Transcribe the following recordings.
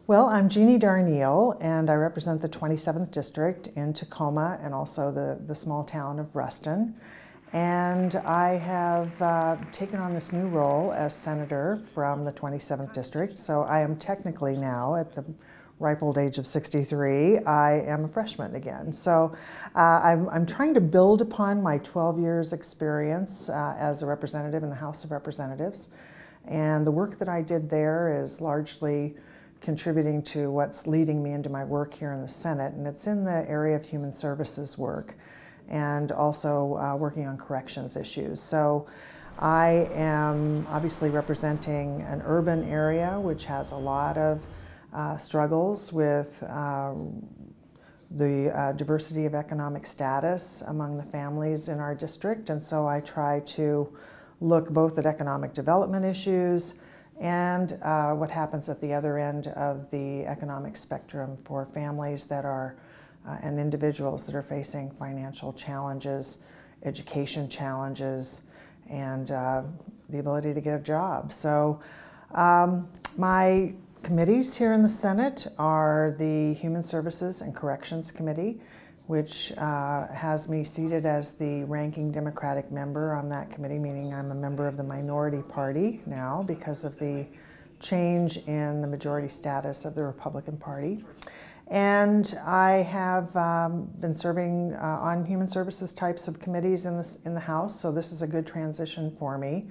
Well, I'm Jeannie Darneille, and I represent the 27th District in Tacoma and also the small town of Ruston. And I have taken on this new role as Senator from the 27th District. So I am technically now, at the ripe old age of 63, I am a freshman again. So I'm trying to build upon my 12 years experience as a representative in the House of Representatives. And the work that I did there is largely contributing to what's leading me into my work here in the Senate, and it's in the area of human services work and also working on corrections issues. So I am obviously representing an urban area which has a lot of struggles with the diversity of economic status among the families in our district, and so I try to look both at economic development issues and what happens at the other end of the economic spectrum for families that are and individuals that are facing financial challenges, education challenges, and the ability to get a job. So my committees here in the Senate are the Human Services and Corrections Committee, which has me seated as the ranking Democratic member on that committee, meaning I'm a member of the minority party now because of the change in the majority status of the Republican Party. And I have been serving on human services types of committees in the House, so this is a good transition for me.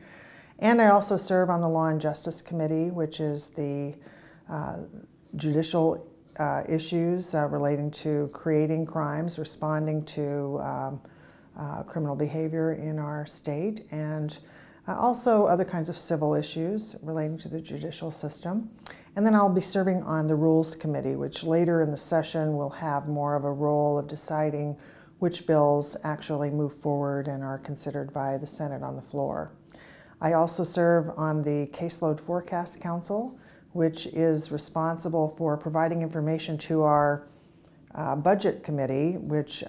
And I also serve on the Law and Justice Committee, which is the judicial issues relating to creating crimes, responding to criminal behavior in our state, and also other kinds of civil issues relating to the judicial system. And then I'll be serving on the Rules Committee, which later in the session will have more of a role of deciding which bills actually move forward and are considered by the Senate on the floor. I also serve on the Caseload Forecast Council, which is responsible for providing information to our budget committee, which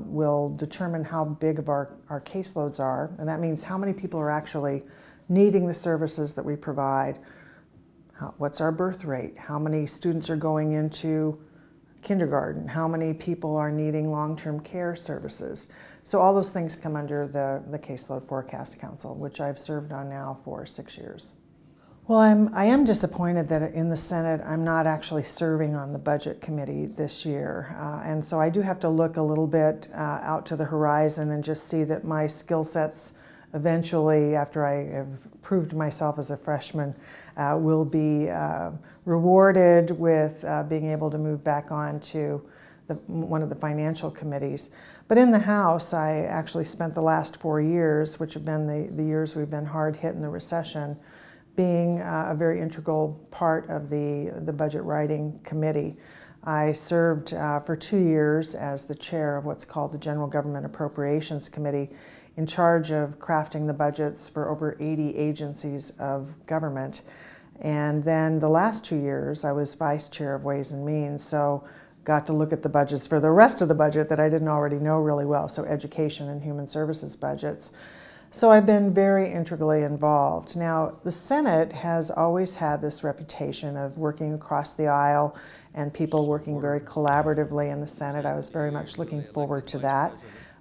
will determine how big of our caseloads are. And that means how many people are actually needing the services that we provide. What's our birth rate? How many students are going into kindergarten? How many people are needing long-term care services? So all those things come under the Caseload Forecast Council, which I've served on now for 6 years. Well, I am disappointed that in the Senate I'm not actually serving on the Budget Committee this year. And so I do have to look a little bit out to the horizon and just see that my skill sets eventually, after I have proved myself as a freshman, will be rewarded with being able to move back on to one of the financial committees. But in the House, I actually spent the last 4 years, which have been the years we've been hard hit in the recession, being a very integral part of the budget writing committee. I served for 2 years as the chair of what's called the General Government Appropriations Committee, in charge of crafting the budgets for over 80 agencies of government. And then the last 2 years, I was vice chair of Ways and Means, so got to look at the budgets for the rest of the budget that I didn't already know really well, so education and human services budgets. So I've been very integrally involved. Now, the Senate has always had this reputation of working across the aisle and people working very collaboratively in the Senate. I was very much looking forward to that.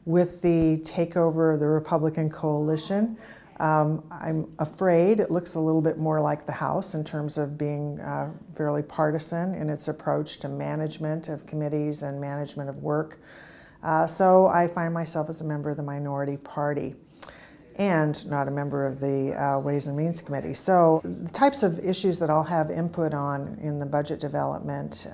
With the takeover of the Republican coalition, I'm afraid it looks a little bit more like the House in terms of being fairly partisan in its approach to management of committees and management of work. So I find myself as a member of the minority party and not a member of the Ways and Means Committee. So the types of issues that I'll have input on in the budget development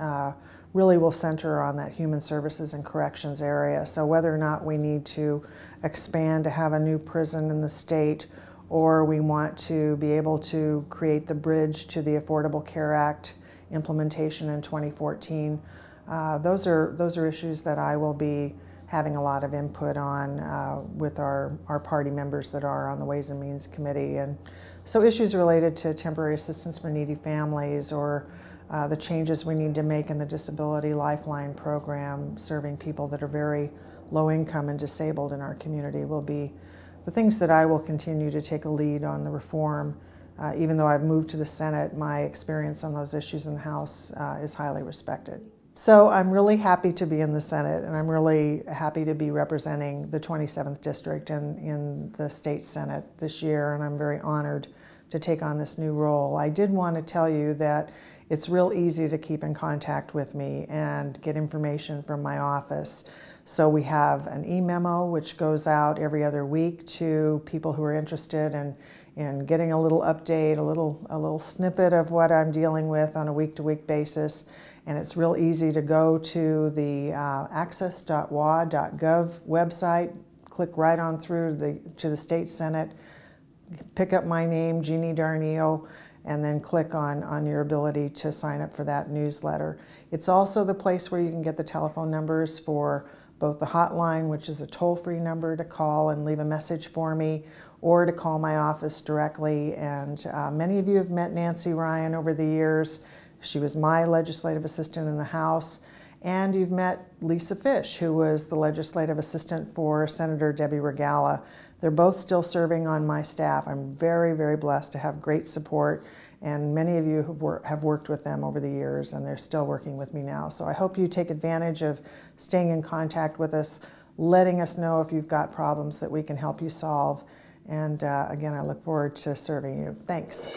really will center on that human services and corrections area. So whether or not we need to expand to have a new prison in the state, or we want to be able to create the bridge to the Affordable Care Act implementation in 2014, those are issues that I will be having a lot of input on with our party members that are on the Ways and Means Committee. And so issues related to temporary assistance for needy families, or the changes we need to make in the Disability Lifeline program, serving people that are very low income and disabled in our community, will be the things that I will continue to take a lead on the reform even though I've moved to the Senate, my experience on those issues in the House is highly respected. So I'm really happy to be in the Senate, and I'm really happy to be representing the 27th District in the State Senate this year, and I'm very honored to take on this new role. I did want to tell you that it's real easy to keep in contact with me and get information from my office. So we have an e-memo which goes out every other week to people who are interested in getting a little update, a little snippet of what I'm dealing with on a week-to-week basis. And it's real easy to go to the access.wa.gov website, click right on through to the State Senate, pick up my name, Jeannie Darneille, and then click on your ability to sign up for that newsletter. It's also the place where you can get the telephone numbers for both the hotline, which is a toll-free number to call and leave a message for me, or to call my office directly. And many of you have met Nancy Ryan over the years. She was my legislative assistant in the House. And you've met Lisa Fish, who was the legislative assistant for Senator Debbie Regala. They're both still serving on my staff. I'm very, very blessed to have great support. And many of you have worked with them over the years, and they're still working with me now. So I hope you take advantage of staying in contact with us, letting us know if you've got problems that we can help you solve. And again, I look forward to serving you. Thanks.